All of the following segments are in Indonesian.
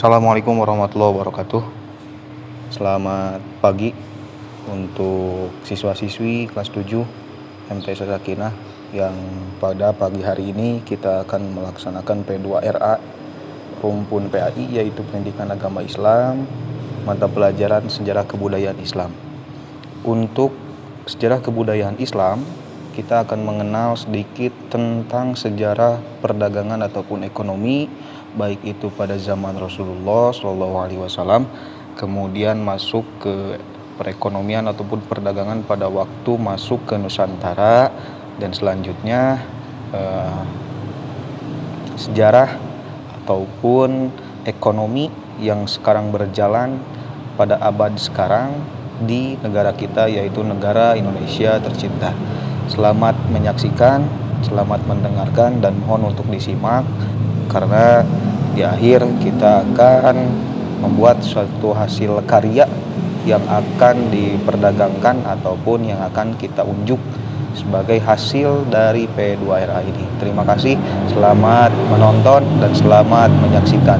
Assalamualaikum warahmatullahi wabarakatuh. Selamat pagi untuk siswa-siswi kelas 7 MTS Sakinah yang pada pagi hari ini kita akan melaksanakan P2RA rumpun PAI, yaitu Pendidikan Agama Islam, mata pelajaran Sejarah Kebudayaan Islam. Untuk sejarah kebudayaan Islam, kita akan mengenal sedikit tentang sejarah perdagangan ataupun ekonomi, baik itu pada zaman Rasulullah SAW, kemudian masuk ke perekonomian ataupun perdagangan pada waktu masuk ke Nusantara, dan selanjutnya sejarah ataupun ekonomi yang sekarang berjalan pada abad sekarang di negara kita, yaitu negara Indonesia tercinta. Selamat menyaksikan, selamat mendengarkan, dan mohon untuk disimak, karena di akhir kita akan membuat suatu hasil karya yang akan diperdagangkan ataupun yang akan kita unjuk sebagai hasil dari P2RA ini. Terima kasih, selamat menonton dan selamat menyaksikan.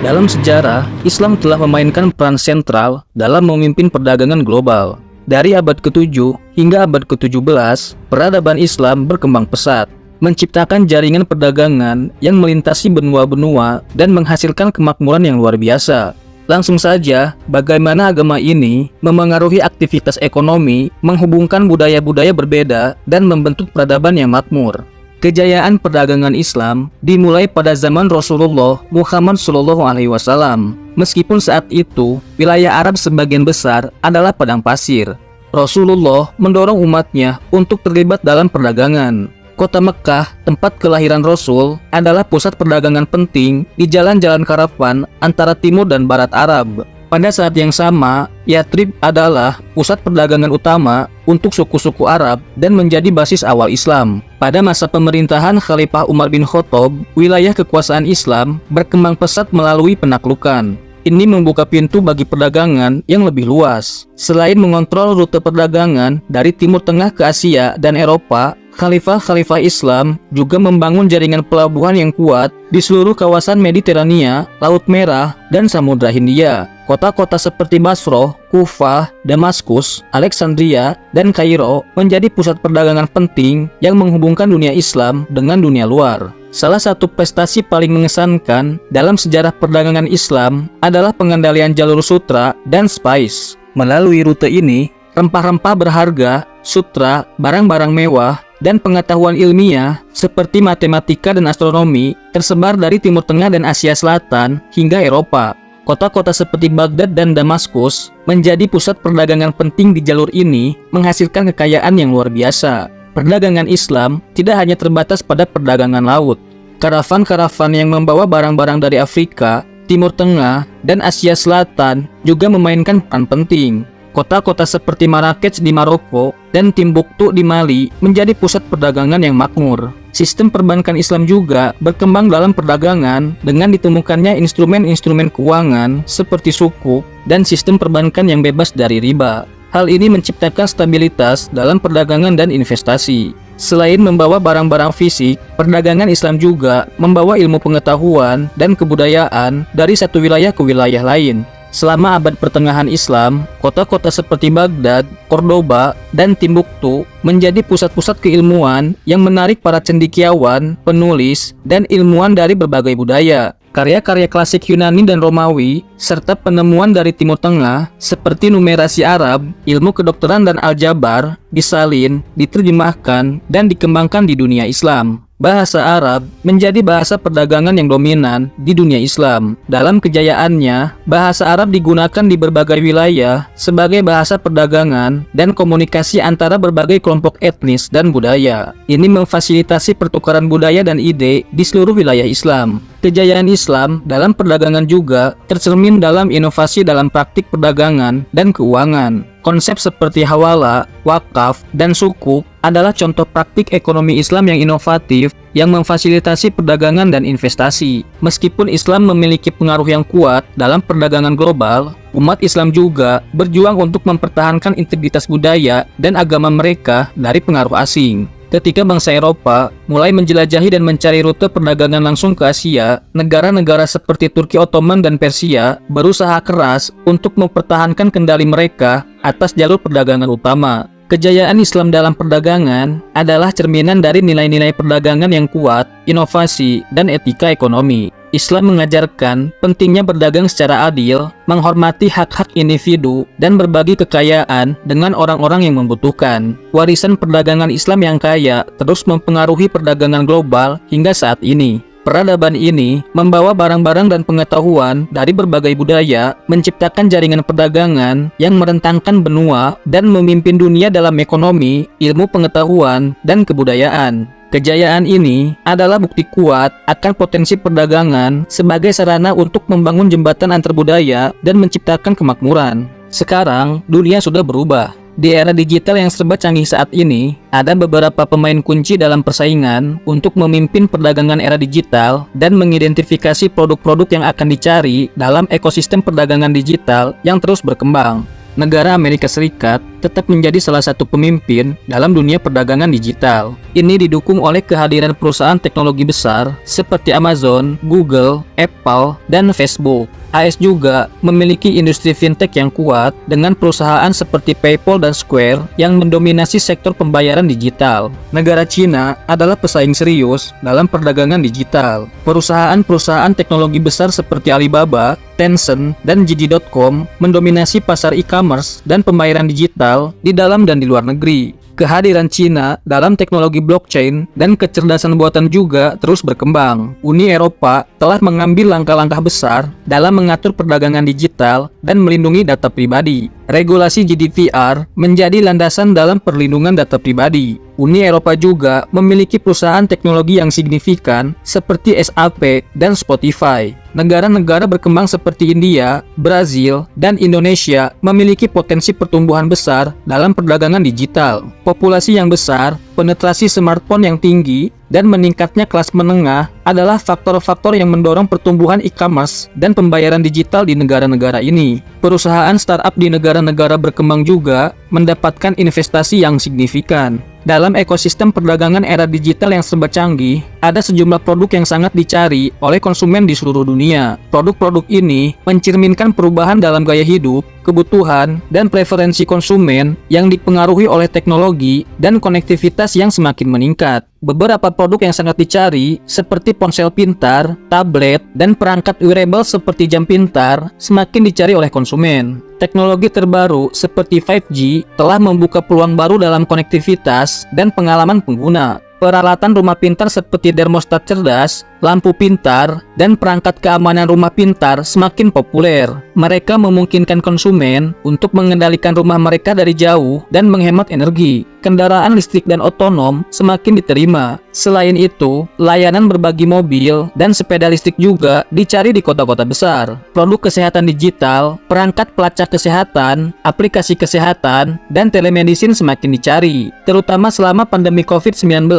Dalam sejarah, Islam telah memainkan peran sentral dalam memimpin perdagangan global. Dari abad ke-7 hingga abad ke-17, peradaban Islam berkembang pesat, menciptakan jaringan perdagangan yang melintasi benua-benua dan menghasilkan kemakmuran yang luar biasa. Langsung saja, bagaimana agama ini memengaruhi aktivitas ekonomi, menghubungkan budaya-budaya berbeda, dan membentuk peradaban yang makmur. Kejayaan perdagangan Islam dimulai pada zaman Rasulullah Muhammad SAW. Meskipun saat itu, wilayah Arab sebagian besar adalah padang pasir, Rasulullah mendorong umatnya untuk terlibat dalam perdagangan. Kota Mekkah, tempat kelahiran Rasul, adalah pusat perdagangan penting di jalan-jalan karavan antara timur dan barat Arab. Pada saat yang sama, Yathrib adalah pusat perdagangan utama untuk suku-suku Arab dan menjadi basis awal Islam. Pada masa pemerintahan Khalifah Umar bin Khattab, wilayah kekuasaan Islam berkembang pesat melalui penaklukan. Ini membuka pintu bagi perdagangan yang lebih luas. Selain mengontrol rute perdagangan dari Timur Tengah ke Asia dan Eropa, Khalifah-Khalifah Islam juga membangun jaringan pelabuhan yang kuat di seluruh kawasan Mediterania, Laut Merah, dan Samudra Hindia. Kota-kota seperti Basrah, Kufah, Damaskus, Alexandria, dan Kairo menjadi pusat perdagangan penting yang menghubungkan dunia Islam dengan dunia luar. Salah satu prestasi paling mengesankan dalam sejarah perdagangan Islam adalah pengendalian jalur sutra dan spice. Melalui rute ini, rempah-rempah berharga, sutra, barang-barang mewah, dan pengetahuan ilmiah seperti matematika dan astronomi tersebar dari Timur Tengah dan Asia Selatan hingga Eropa. Kota-kota seperti Baghdad dan Damaskus menjadi pusat perdagangan penting di jalur ini, menghasilkan kekayaan yang luar biasa. Perdagangan Islam tidak hanya terbatas pada perdagangan laut. Karavan-karavan yang membawa barang-barang dari Afrika, Timur Tengah, dan Asia Selatan juga memainkan peran penting. Kota-kota seperti Marrakech di Maroko dan Timbuktu di Mali menjadi pusat perdagangan yang makmur. Sistem perbankan Islam juga berkembang dalam perdagangan dengan ditemukannya instrumen-instrumen keuangan seperti sukuk dan sistem perbankan yang bebas dari riba. Hal ini menciptakan stabilitas dalam perdagangan dan investasi. Selain membawa barang-barang fisik, perdagangan Islam juga membawa ilmu pengetahuan dan kebudayaan dari satu wilayah ke wilayah lain. Selama abad pertengahan Islam, kota-kota seperti Baghdad, Cordoba, dan Timbuktu menjadi pusat-pusat keilmuan yang menarik para cendekiawan, penulis, dan ilmuwan dari berbagai budaya. Karya-karya klasik Yunani dan Romawi, serta penemuan dari Timur Tengah seperti numerasi Arab, ilmu kedokteran dan aljabar, disalin, diterjemahkan, dan dikembangkan di dunia Islam. Bahasa Arab menjadi bahasa perdagangan yang dominan di dunia Islam. Dalam kejayaannya, bahasa Arab digunakan di berbagai wilayah sebagai bahasa perdagangan dan komunikasi antara berbagai kelompok etnis dan budaya. Ini memfasilitasi pertukaran budaya dan ide di seluruh wilayah Islam. Kejayaan Islam dalam perdagangan juga tercermin dalam inovasi dalam praktik perdagangan dan keuangan. Konsep seperti hawala, wakaf, dan sukuk adalah contoh praktik ekonomi Islam yang inovatif yang memfasilitasi perdagangan dan investasi. Meskipun Islam memiliki pengaruh yang kuat dalam perdagangan global, umat Islam juga berjuang untuk mempertahankan integritas budaya dan agama mereka dari pengaruh asing. Ketika bangsa Eropa mulai menjelajahi dan mencari rute perdagangan langsung ke Asia, negara-negara seperti Turki Ottoman dan Persia berusaha keras untuk mempertahankan kendali mereka atas jalur perdagangan utama. Kejayaan Islam dalam perdagangan adalah cerminan dari nilai-nilai perdagangan yang kuat, inovasi, dan etika ekonomi. Islam mengajarkan pentingnya berdagang secara adil, menghormati hak-hak individu, dan berbagi kekayaan dengan orang-orang yang membutuhkan. Warisan perdagangan Islam yang kaya terus mempengaruhi perdagangan global hingga saat ini. Peradaban ini membawa barang-barang dan pengetahuan dari berbagai budaya, menciptakan jaringan perdagangan yang merentangkan benua dan memimpin dunia dalam ekonomi, ilmu pengetahuan, dan kebudayaan. Kejayaan ini adalah bukti kuat akan potensi perdagangan sebagai sarana untuk membangun jembatan antar budaya dan menciptakan kemakmuran. Sekarang, dunia sudah berubah. Di era digital yang serba canggih saat ini, ada beberapa pemain kunci dalam persaingan untuk memimpin perdagangan era digital dan mengidentifikasi produk-produk yang akan dicari dalam ekosistem perdagangan digital yang terus berkembang. Negara Amerika Serikat tetap menjadi salah satu pemimpin dalam dunia perdagangan digital. Ini didukung oleh kehadiran perusahaan teknologi besar seperti Amazon, Google, Apple, dan Facebook. AS juga memiliki industri fintech yang kuat dengan perusahaan seperti PayPal dan Square yang mendominasi sektor pembayaran digital. Negara Cina adalah pesaing serius dalam perdagangan digital. Perusahaan-perusahaan teknologi besar seperti Alibaba, Tencent, dan JD.com mendominasi pasar e-commerce dan pembayaran digital di dalam dan di luar negeri. Kehadiran Cina dalam teknologi blockchain dan kecerdasan buatan juga terus berkembang. Uni Eropa telah mengambil langkah-langkah besar dalam mengatur perdagangan digital dan melindungi data pribadi. Regulasi GDPR menjadi landasan dalam perlindungan data pribadi. Uni Eropa juga memiliki perusahaan teknologi yang signifikan seperti SAP dan Spotify. Negara-negara berkembang seperti India, Brazil, dan Indonesia memiliki potensi pertumbuhan besar dalam perdagangan digital. Populasi yang besar, penetrasi smartphone yang tinggi, dan meningkatnya kelas menengah adalah faktor-faktor yang mendorong pertumbuhan e-commerce dan pembayaran digital di negara-negara ini. Perusahaan startup di negara-negara berkembang juga mendapatkan investasi yang signifikan. Dalam ekosistem perdagangan era digital yang serba canggih, ada sejumlah produk yang sangat dicari oleh konsumen di seluruh dunia. Produk-produk ini mencerminkan perubahan dalam gaya hidup, kebutuhan, dan preferensi konsumen yang dipengaruhi oleh teknologi dan konektivitas yang semakin meningkat. Beberapa produk yang sangat dicari seperti ponsel pintar, tablet, dan perangkat wearable seperti jam pintar semakin dicari oleh konsumen. Teknologi terbaru seperti 5G telah membuka peluang baru dalam konektivitas dan pengalaman pengguna. Peralatan rumah pintar seperti termostat cerdas, lampu pintar, dan perangkat keamanan rumah pintar semakin populer. Mereka memungkinkan konsumen untuk mengendalikan rumah mereka dari jauh dan menghemat energi. Kendaraan listrik dan otonom semakin diterima. Selain itu, layanan berbagi mobil dan sepeda listrik juga dicari di kota-kota besar. Produk kesehatan digital, perangkat pelacak kesehatan, aplikasi kesehatan, dan telemedicine semakin dicari. Terutama selama pandemi COVID-19,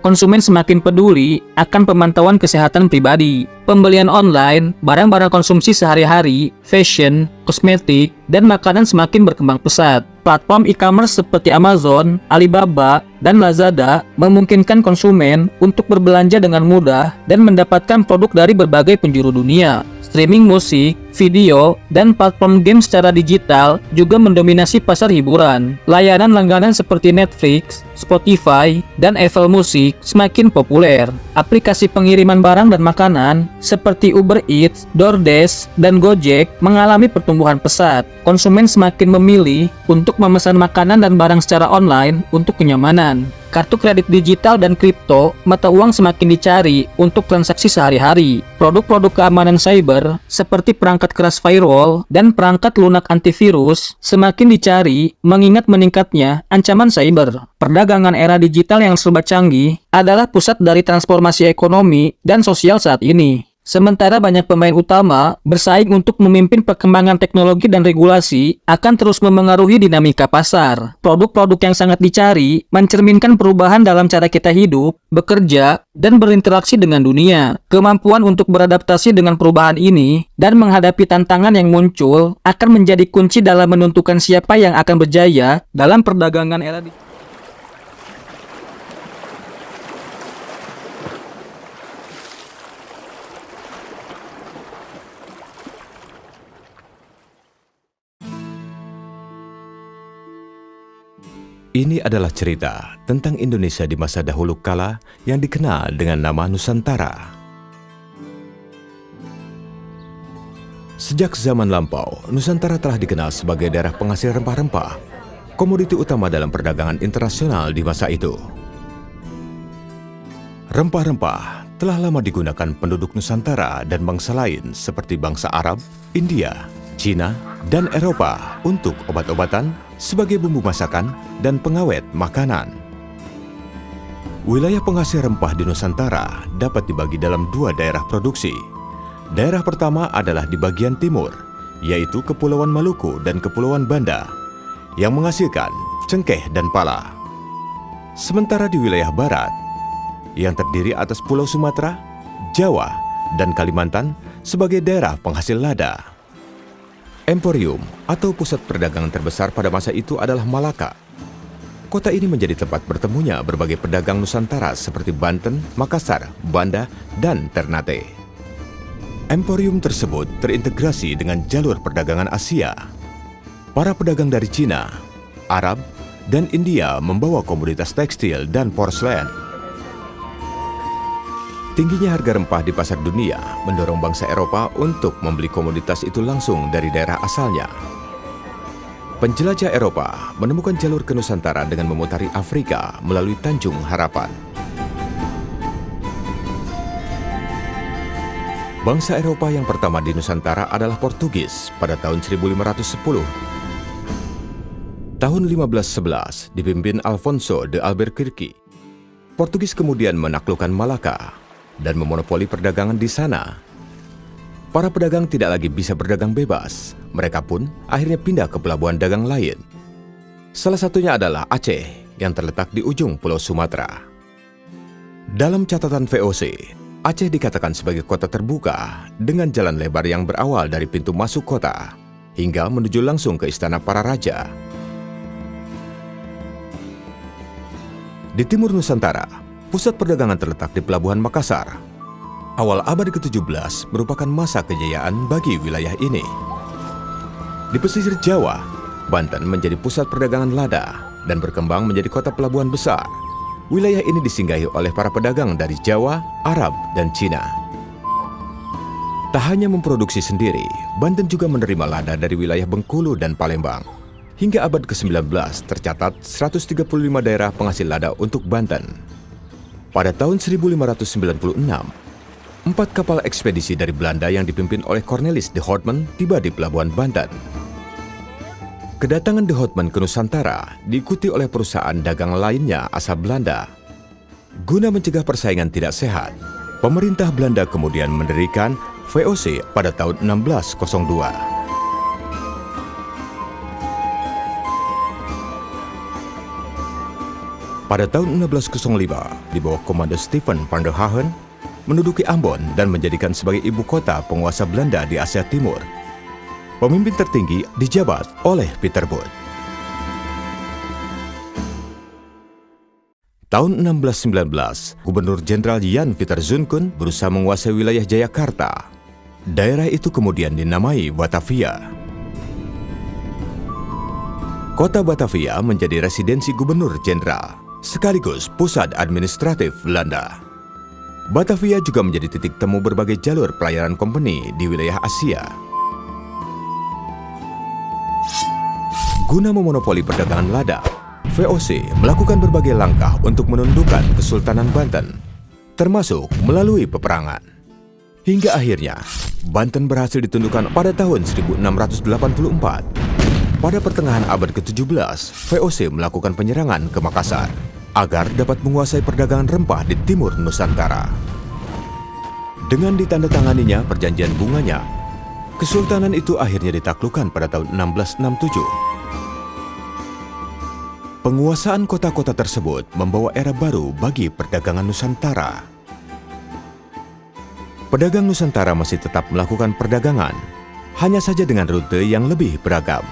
konsumen semakin peduli akan pemantauan kesehatan pribadi. Pembelian online, barang-barang konsumsi sehari-hari, fashion, kosmetik, dan makanan semakin berkembang pesat. Platform e-commerce seperti Amazon, Alibaba, dan Lazada memungkinkan konsumen untuk berbelanja dengan mudah dan mendapatkan produk dari berbagai penjuru dunia. Streaming musik, video, dan platform game secara digital juga mendominasi pasar hiburan. Layanan langganan seperti Netflix, Spotify, dan Apple Music semakin populer. Aplikasi pengiriman barang dan makanan seperti Uber Eats, DoorDash, dan Gojek mengalami pertumbuhan pesat. Konsumen semakin memilih untuk memesan makanan dan barang secara online untuk kenyamanan. Kartu kredit digital dan kripto, mata uang semakin dicari untuk transaksi sehari-hari. Produk-produk keamanan cyber seperti perangkat keras firewall dan perangkat lunak antivirus semakin dicari mengingat meningkatnya ancaman cyber. Perdagangan era digital yang serba canggih adalah pusat dari transformasi ekonomi dan sosial saat ini. Sementara banyak pemain utama bersaing untuk memimpin perkembangan teknologi dan regulasi akan terus memengaruhi dinamika pasar. Produk-produk yang sangat dicari mencerminkan perubahan dalam cara kita hidup, bekerja, dan berinteraksi dengan dunia. Kemampuan untuk beradaptasi dengan perubahan ini dan menghadapi tantangan yang muncul akan menjadi kunci dalam menentukan siapa yang akan berjaya dalam perdagangan era digital. Ini adalah cerita tentang Indonesia di masa dahulu kala yang dikenal dengan nama Nusantara. Sejak zaman lampau, Nusantara telah dikenal sebagai daerah penghasil rempah-rempah, komoditi utama dalam perdagangan internasional di masa itu. Rempah-rempah telah lama digunakan penduduk Nusantara dan bangsa lain seperti bangsa Arab, India, Cina, dan Eropa untuk obat-obatan, sebagai bumbu masakan, dan pengawet makanan. Wilayah penghasil rempah di Nusantara dapat dibagi dalam dua daerah produksi. Daerah pertama adalah di bagian timur, yaitu Kepulauan Maluku dan Kepulauan Banda, yang menghasilkan cengkeh dan pala. Sementara di wilayah barat, yang terdiri atas Pulau Sumatera, Jawa, dan Kalimantan sebagai daerah penghasil lada. Emporium atau pusat perdagangan terbesar pada masa itu adalah Malaka. Kota ini menjadi tempat bertemunya berbagai pedagang Nusantara seperti Banten, Makassar, Banda, dan Ternate. Emporium tersebut terintegrasi dengan jalur perdagangan Asia. Para pedagang dari Cina, Arab, dan India membawa komoditas tekstil dan porselen. Tingginya harga rempah di pasar dunia mendorong bangsa Eropa untuk membeli komoditas itu langsung dari daerah asalnya. Penjelajah Eropa menemukan jalur ke Nusantara dengan memutari Afrika melalui Tanjung Harapan. Bangsa Eropa yang pertama di Nusantara adalah Portugis pada tahun 1510. Tahun 1511 dipimpin Alfonso de Albuquerque. Portugis kemudian menaklukkan Malaka dan memonopoli perdagangan di sana. Para pedagang tidak lagi bisa berdagang bebas. Mereka pun akhirnya pindah ke pelabuhan dagang lain. Salah satunya adalah Aceh yang terletak di ujung Pulau Sumatera. Dalam catatan VOC, Aceh dikatakan sebagai kota terbuka dengan jalan lebar yang berawal dari pintu masuk kota hingga menuju langsung ke istana para raja. Di timur Nusantara, pusat perdagangan terletak di Pelabuhan Makassar. Awal abad ke-17 merupakan masa kejayaan bagi wilayah ini. Di pesisir Jawa, Banten menjadi pusat perdagangan lada dan berkembang menjadi kota pelabuhan besar. Wilayah ini disinggahi oleh para pedagang dari Jawa, Arab, dan Cina. Tak hanya memproduksi sendiri, Banten juga menerima lada dari wilayah Bengkulu dan Palembang. Hingga abad ke-19 tercatat 135 daerah penghasil lada untuk Banten. Pada tahun 1596, 4 kapal ekspedisi dari Belanda yang dipimpin oleh Cornelis de Houtman tiba di Pelabuhan Banten. Kedatangan de Houtman ke Nusantara diikuti oleh perusahaan dagang lainnya asal Belanda. Guna mencegah persaingan tidak sehat, pemerintah Belanda kemudian mendirikan VOC pada tahun 1602. Pada tahun 1605, di bawah komando Stephen van der Hagen, menduduki Ambon dan menjadikan sebagai ibu kota penguasa Belanda di Asia Timur. Pemimpin tertinggi dijabat oleh Pieter Both. Tahun 1619, Gubernur Jenderal Jan Pieter Zoon berusaha menguasai wilayah Jayakarta. Daerah itu kemudian dinamai Batavia. Kota Batavia menjadi residensi Gubernur Jenderal, sekaligus pusat administratif Belanda. Batavia juga menjadi titik temu berbagai jalur pelayaran kompeni di wilayah Asia. Guna memonopoli perdagangan lada, VOC melakukan berbagai langkah untuk menundukkan Kesultanan Banten, termasuk melalui peperangan. Hingga akhirnya, Banten berhasil ditundukkan pada tahun 1684. Pada pertengahan abad ke-17, VOC melakukan penyerangan ke Makassar agar dapat menguasai perdagangan rempah di timur Nusantara. Dengan ditandatanganinya perjanjian bunganya, kesultanan itu akhirnya ditaklukkan pada tahun 1667. Penguasaan kota-kota tersebut membawa era baru bagi perdagangan Nusantara. Pedagang Nusantara masih tetap melakukan perdagangan, hanya saja dengan rute yang lebih beragam.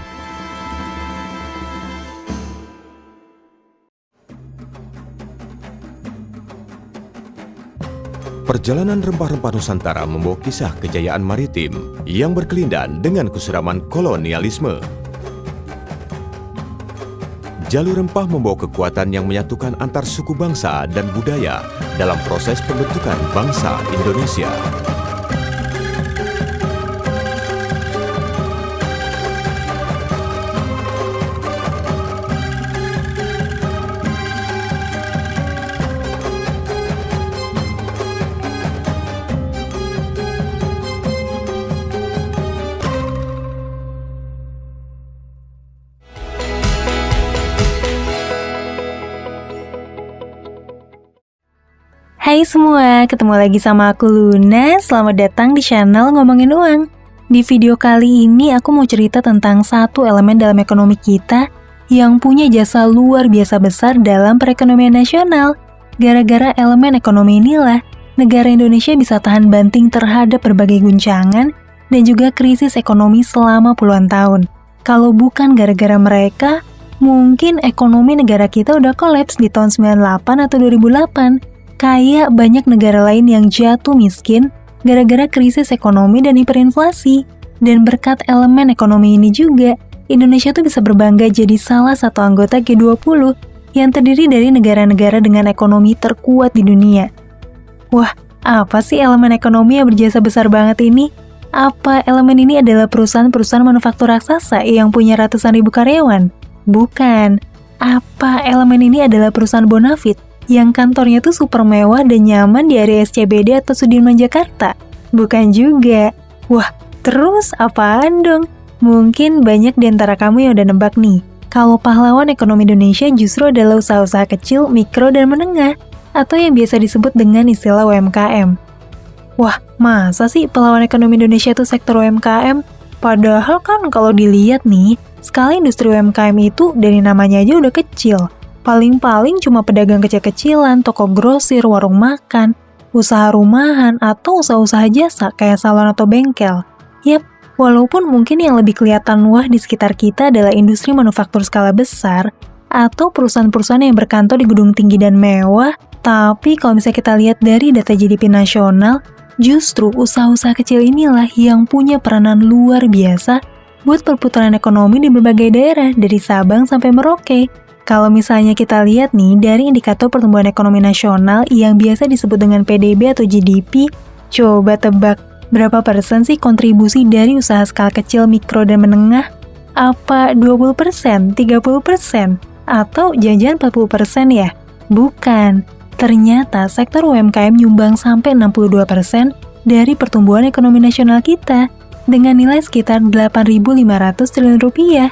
Perjalanan rempah-rempah Nusantara membawa kisah kejayaan maritim yang berkelindan dengan kesuraman kolonialisme. Jalur rempah membawa kekuatan yang menyatukan antar suku bangsa dan budaya dalam proses pembentukan bangsa Indonesia. Hai semua, ketemu lagi sama aku Luna. Selamat datang di channel Ngomongin Uang. Di video kali ini aku mau cerita tentang satu elemen dalam ekonomi kita yang punya jasa luar biasa besar dalam perekonomian nasional. Gara-gara elemen ekonomi inilah, negara Indonesia bisa tahan banting terhadap berbagai guncangan dan juga krisis ekonomi selama puluhan tahun. Kalau bukan gara-gara mereka, mungkin ekonomi negara kita udah kolaps di tahun 98 atau 2008. Kayak banyak negara lain yang jatuh miskin gara-gara krisis ekonomi dan hiperinflasi. Dan berkat elemen ekonomi ini juga, Indonesia tuh bisa berbangga jadi salah satu anggota G20 yang terdiri dari negara-negara dengan ekonomi terkuat di dunia. Wah, apa sih elemen ekonomi yang berjasa besar banget ini? Apa elemen ini adalah perusahaan-perusahaan manufaktur raksasa yang punya ratusan ribu karyawan? Bukan. Apa elemen ini adalah perusahaan bonafit yang kantornya tuh super mewah dan nyaman di area SCBD atau Sudirman Jakarta? Bukan juga. Wah, terus apaan dong? Mungkin banyak di antara kamu yang udah nebak nih, kalau pahlawan ekonomi Indonesia justru adalah usaha-usaha kecil, mikro, dan menengah, atau yang biasa disebut dengan istilah UMKM. Wah, masa sih pahlawan ekonomi Indonesia tuh sektor UMKM? Padahal kan kalau dilihat nih, skala industri UMKM itu dari namanya aja udah kecil. Paling-paling cuma pedagang kecil-kecilan, toko grosir, warung makan, usaha rumahan, atau usaha-usaha jasa kayak salon atau bengkel. Yap, walaupun mungkin yang lebih kelihatan wah di sekitar kita adalah industri manufaktur skala besar, atau perusahaan-perusahaan yang berkantor di gedung tinggi dan mewah, tapi kalau misalnya kita lihat dari data GDP nasional, justru usaha-usaha kecil inilah yang punya peranan luar biasa buat perputaran ekonomi di berbagai daerah, dari Sabang sampai Merauke. Kalau misalnya kita lihat nih dari indikator pertumbuhan ekonomi nasional yang biasa disebut dengan PDB atau GDP, coba tebak berapa persen sih kontribusi dari usaha skala kecil, mikro, dan menengah? Apa 20%, 30%, atau jangan-jangan 40% ya? Bukan. Ternyata sektor UMKM nyumbang sampai 62% dari pertumbuhan ekonomi nasional kita dengan nilai sekitar 8.500 triliun rupiah.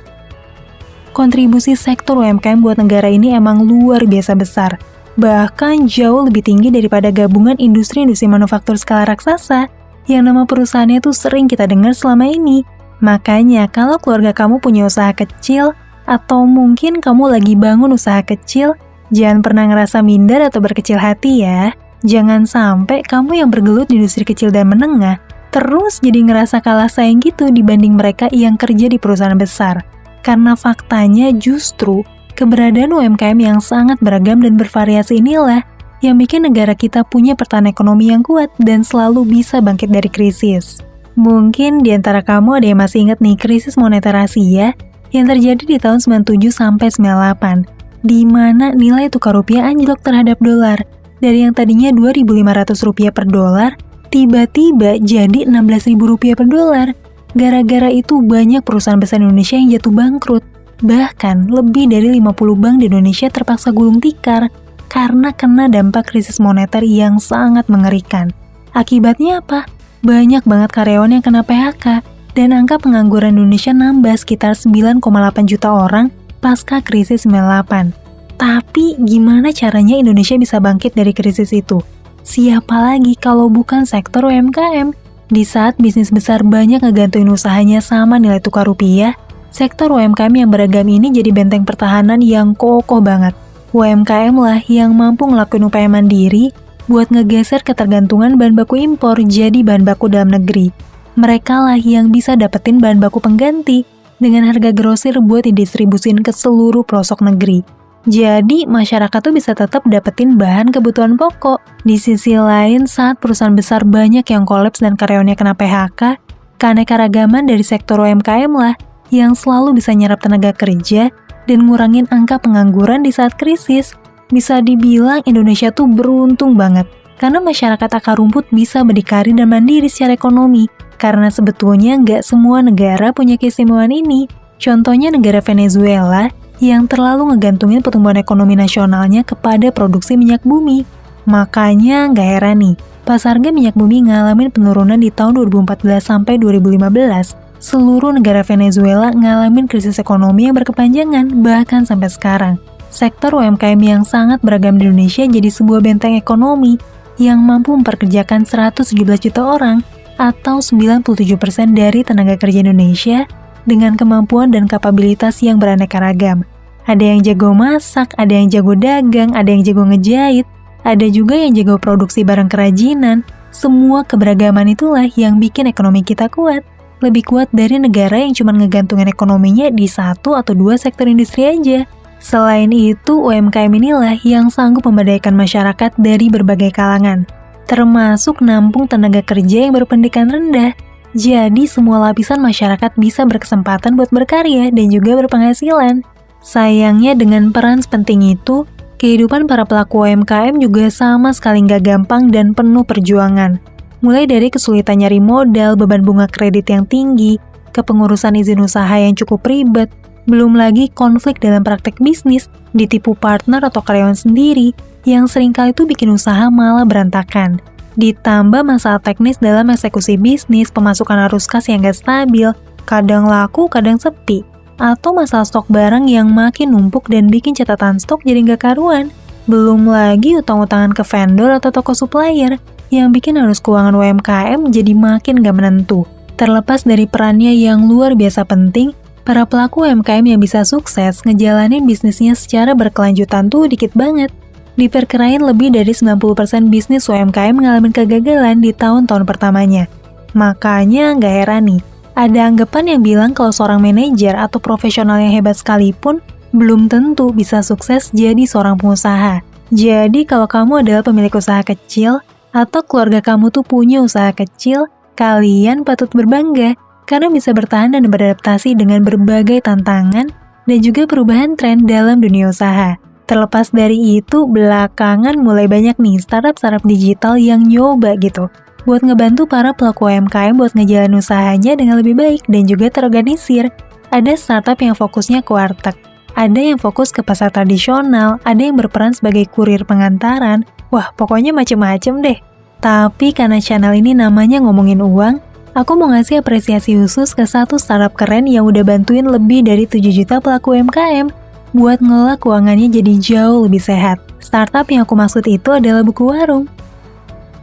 Kontribusi sektor UMKM buat negara ini emang luar biasa besar, bahkan jauh lebih tinggi daripada gabungan industri-industri manufaktur skala raksasa yang nama perusahaannya tuh sering kita dengar selama ini. Makanya kalau keluarga kamu punya usaha kecil, atau mungkin kamu lagi bangun usaha kecil, jangan pernah ngerasa minder atau berkecil hati ya. Jangan sampai kamu yang bergelut di industri kecil dan menengah, terus jadi ngerasa kalah saing gitu dibanding mereka yang kerja di perusahaan besar. Karena faktanya justru keberadaan UMKM yang sangat beragam dan bervariasi inilah yang bikin negara kita punya pertahanan ekonomi yang kuat dan selalu bisa bangkit dari krisis. Mungkin di antara kamu ada yang masih ingat nih krisis moneter Asia yang terjadi di tahun 97 sampai 98, di mana nilai tukar rupiah anjlok terhadap dolar dari yang tadinya Rp2.500 per dolar tiba-tiba jadi Rp16.000 per dolar. Gara-gara itu banyak perusahaan besar Indonesia yang jatuh bangkrut. Bahkan lebih dari 50 bank di Indonesia terpaksa gulung tikar karena kena dampak krisis moneter yang sangat mengerikan. Akibatnya apa? Banyak banget karyawan yang kena PHK dan angka pengangguran Indonesia nambah sekitar 9,8 juta orang pasca krisis 98. Tapi gimana caranya Indonesia bisa bangkit dari krisis itu? Siapa lagi kalau bukan sektor UMKM? Di saat bisnis besar banyak ngegantungin usahanya sama nilai tukar rupiah, sektor UMKM yang beragam ini jadi benteng pertahanan yang kokoh banget. UMKM lah yang mampu ngelakuin upaya mandiri buat ngegeser ketergantungan bahan baku impor jadi bahan baku dalam negeri. Mereka lah yang bisa dapetin bahan baku pengganti dengan harga grosir buat didistribusin ke seluruh pelosok negeri. Jadi, masyarakat tuh bisa tetap dapetin bahan kebutuhan pokok. Di sisi lain, saat perusahaan besar banyak yang kolaps dan karyawannya kena PHK, keanekaragaman dari sektor UMKM lah yang selalu bisa nyerap tenaga kerja dan ngurangin angka pengangguran di saat krisis. Bisa dibilang Indonesia tuh beruntung banget, karena masyarakat akar rumput bisa berdikari dan mandiri secara ekonomi, karena sebetulnya nggak semua negara punya keistimewaan ini. Contohnya negara Venezuela, yang terlalu ngegantungin pertumbuhan ekonomi nasionalnya kepada produksi minyak bumi. Makanya nggak heran nih, pas harga minyak bumi ngalamin penurunan di tahun 2014 sampai 2015, seluruh negara Venezuela ngalamin krisis ekonomi yang berkepanjangan, bahkan sampai sekarang. Sektor UMKM yang sangat beragam di Indonesia jadi sebuah benteng ekonomi yang mampu memperkerjakan 117 juta orang atau 97% dari tenaga kerja Indonesia dengan kemampuan dan kapabilitas yang beraneka ragam. Ada yang jago masak, ada yang jago dagang, ada yang jago ngejahit, ada juga yang jago produksi barang kerajinan. Semua keberagaman itulah yang bikin ekonomi kita kuat. Lebih kuat dari negara yang cuma ngegantungin ekonominya di satu atau dua sektor industri aja. Selain itu, UMKM inilah yang sanggup memberdayakan masyarakat dari berbagai kalangan, termasuk nampung tenaga kerja yang berpendidikan rendah. Jadi, semua lapisan masyarakat bisa berkesempatan buat berkarya dan juga berpenghasilan. Sayangnya dengan peran sepenting itu, kehidupan para pelaku UMKM juga sama sekali nggak gampang dan penuh perjuangan. Mulai dari kesulitan nyari modal, beban bunga kredit yang tinggi, kepengurusan izin usaha yang cukup ribet, belum lagi konflik dalam praktek bisnis, ditipu partner atau karyawan sendiri, yang seringkali itu bikin usaha malah berantakan. Ditambah masalah teknis dalam eksekusi bisnis, pemasukan arus kas yang gak stabil, kadang laku, kadang sepi, atau masalah stok barang yang makin numpuk dan bikin catatan stok jadi gak karuan. Belum lagi utang-utangan ke vendor atau toko supplier, yang bikin arus keuangan UMKM jadi makin gak menentu. Terlepas dari perannya yang luar biasa penting, para pelaku UMKM yang bisa sukses ngejalanin bisnisnya secara berkelanjutan tuh dikit banget. Diperkirain lebih dari 90% bisnis UMKM ngalamin kegagalan di tahun-tahun pertamanya. Makanya nggak heran nih, ada anggapan yang bilang kalau seorang manajer atau profesional yang hebat sekalipun belum tentu bisa sukses jadi seorang pengusaha. Jadi kalau kamu adalah pemilik usaha kecil atau keluarga kamu tuh punya usaha kecil, kalian patut berbangga karena bisa bertahan dan beradaptasi dengan berbagai tantangan dan juga perubahan tren dalam dunia usaha. Terlepas dari itu, belakangan mulai banyak nih startup-startup digital yang nyoba gitu, buat ngebantu para pelaku UMKM buat ngejalanin usahanya dengan lebih baik dan juga terorganisir. Ada startup yang fokusnya ke warteg, ada yang fokus ke pasar tradisional, ada yang berperan sebagai kurir pengantaran, wah pokoknya macem-macem deh. Tapi karena channel ini namanya ngomongin uang, aku mau ngasih apresiasi khusus ke satu startup keren yang udah bantuin lebih dari 7 juta pelaku UMKM buat ngelola keuangannya jadi jauh lebih sehat. Startup yang aku maksud itu adalah Buku Warung.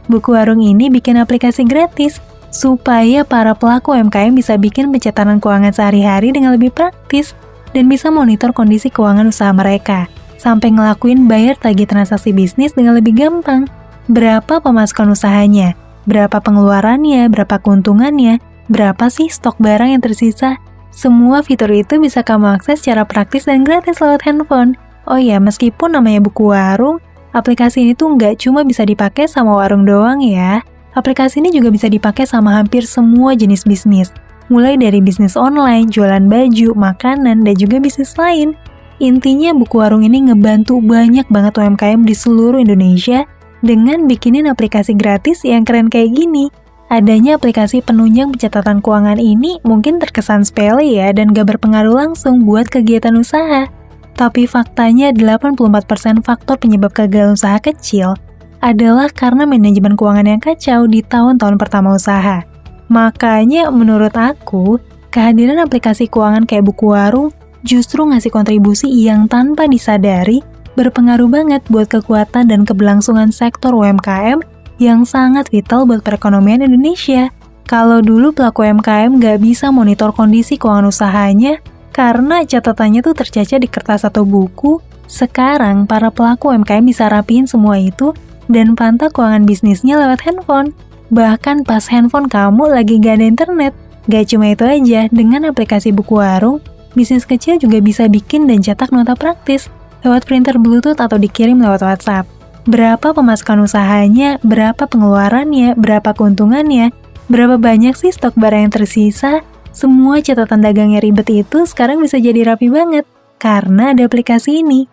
Buku Warung ini bikin aplikasi gratis supaya para pelaku UMKM bisa bikin pencatatan keuangan sehari-hari dengan lebih praktis dan bisa monitor kondisi keuangan usaha mereka, sampai ngelakuin bayar tagih transaksi bisnis dengan lebih gampang. Berapa pemasukan usahanya? Berapa pengeluarannya, berapa keuntungannya, berapa sih stok barang yang tersisa. Semua fitur itu bisa kamu akses secara praktis dan gratis lewat handphone. Oh ya, meskipun namanya Buku Warung, aplikasi ini tuh nggak cuma bisa dipakai sama warung doang ya. Aplikasi ini juga bisa dipakai sama hampir semua jenis bisnis. Mulai dari bisnis online, jualan baju, makanan, dan juga bisnis lain. Intinya Buku Warung ini ngebantu banyak banget UMKM di seluruh Indonesia dengan bikinin aplikasi gratis yang keren kayak gini. Adanya aplikasi penunjang pencatatan keuangan ini mungkin terkesan sepele ya dan gak berpengaruh langsung buat kegiatan usaha. Tapi faktanya 84% faktor penyebab kegagalan usaha kecil adalah karena manajemen keuangan yang kacau di tahun-tahun pertama usaha. Makanya menurut aku, kehadiran aplikasi keuangan kayak Buku Warung justru ngasih kontribusi yang tanpa disadari berpengaruh banget buat kekuatan dan keberlangsungan sektor UMKM yang sangat vital buat perekonomian Indonesia. Kalau dulu pelaku UMKM nggak bisa monitor kondisi keuangan usahanya karena catatannya tuh tercecer di kertas atau buku, sekarang para pelaku UMKM bisa rapiin semua itu dan pantau keuangan bisnisnya lewat handphone. Bahkan pas handphone kamu lagi nggak ada internet. Gak cuma itu aja, dengan aplikasi Buku Warung, bisnis kecil juga bisa bikin dan cetak nota praktis lewat printer Bluetooth atau dikirim lewat WhatsApp. Berapa pemasukan usahanya, berapa pengeluarannya, berapa keuntungannya, berapa banyak sih stok barang yang tersisa, semua catatan dagang yang ribet itu sekarang bisa jadi rapi banget. karena ada aplikasi ini.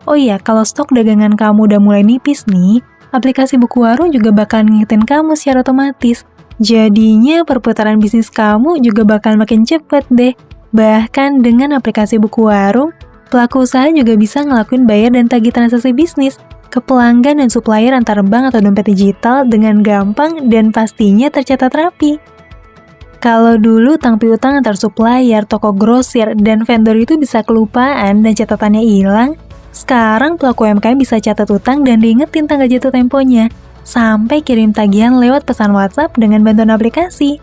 Oh iya, kalau stok dagangan kamu udah mulai nipis nih, aplikasi buku warung juga bakal ngingetin kamu secara otomatis. Jadinya perputaran bisnis kamu juga bakal makin cepet deh. Bahkan dengan aplikasi buku warung, pelaku usaha juga bisa ngelakuin bayar dan tagih transaksi bisnis ke pelanggan dan supplier antar bank atau dompet digital dengan gampang dan pastinya tercatat rapi. Kalau dulu utang piutang antar supplier, toko grosir, dan vendor itu bisa kelupaan dan catatannya hilang, sekarang pelaku UMKM bisa catat utang dan diingetin tanggal jatuh temponya, sampai kirim tagihan lewat pesan WhatsApp dengan bantuan aplikasi.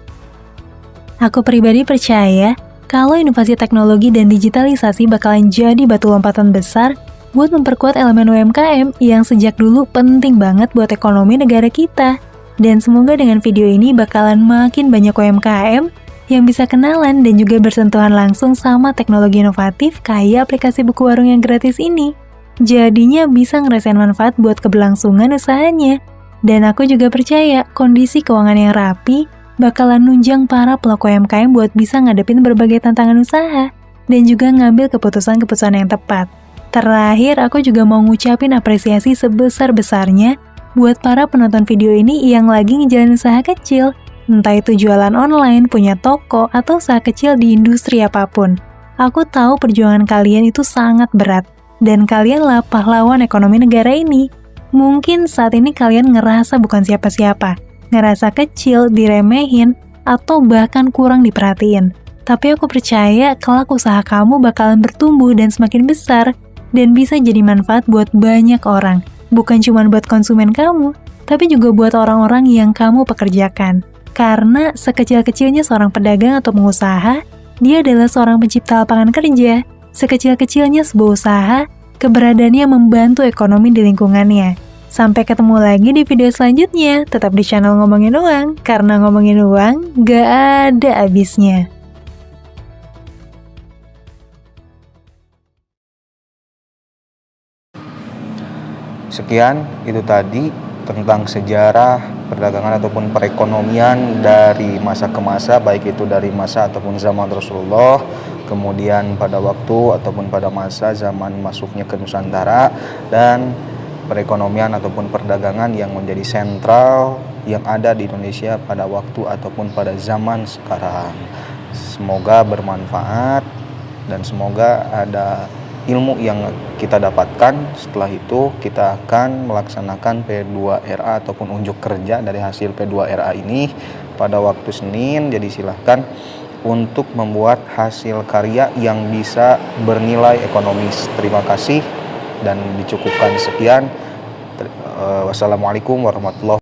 Aku pribadi percaya kalau inovasi teknologi dan digitalisasi bakalan jadi batu lompatan besar buat memperkuat elemen UMKM yang sejak dulu penting banget buat ekonomi negara kita. Dan semoga dengan video ini bakalan makin banyak UMKM yang bisa kenalan dan juga bersentuhan langsung sama teknologi inovatif kayak aplikasi buku warung yang gratis ini. Jadinya bisa ngerasain manfaat buat keberlangsungan usahanya. Dan aku juga percaya kondisi keuangan yang rapi bakalan nunjang para pelaku UMKM buat bisa ngadepin berbagai tantangan usaha dan juga ngambil keputusan-keputusan yang tepat. Terakhir, aku juga mau ngucapin apresiasi sebesar-besarnya buat para penonton video ini yang lagi ngejalanin usaha kecil, entah itu jualan online, punya toko, atau usaha kecil di industri apapun. Aku tahu perjuangan kalian itu sangat berat, dan kalianlah pahlawan ekonomi negara ini. Mungkin saat ini kalian ngerasa bukan siapa-siapa, ngerasa kecil, diremehin, atau bahkan kurang diperhatiin. Tapi aku percaya kelak usaha kamu bakalan bertumbuh dan semakin besar, dan bisa jadi manfaat buat banyak orang. Bukan cuma buat konsumen kamu, tapi juga buat orang-orang yang kamu pekerjakan. Karena sekecil-kecilnya seorang pedagang atau pengusaha, dia adalah seorang pencipta lapangan kerja. Sekecil-kecilnya sebuah usaha, keberadaannya membantu ekonomi di lingkungannya. Sampai ketemu lagi di video selanjutnya. Tetap di channel Ngomongin Uang, karena ngomongin uang gak ada habisnya. Sekian, itu tadi tentang sejarah perdagangan ataupun perekonomian dari masa ke masa, baik itu dari masa ataupun zaman Rasulullah, kemudian pada waktu ataupun pada masa zaman masuknya ke Nusantara, dan perekonomian ataupun perdagangan yang menjadi sentral yang ada di Indonesia pada waktu ataupun pada zaman sekarang. Semoga bermanfaat dan semoga ada ilmu yang kita dapatkan. Setelah itu kita akan melaksanakan P2RA ataupun unjuk kerja dari hasil P2RA ini pada waktu Senin. Jadi silahkan untuk membuat hasil karya yang bisa bernilai ekonomis. Terima kasih dan dicukupkan sekian. Wassalamualaikum warahmatullahi wabarakatuh.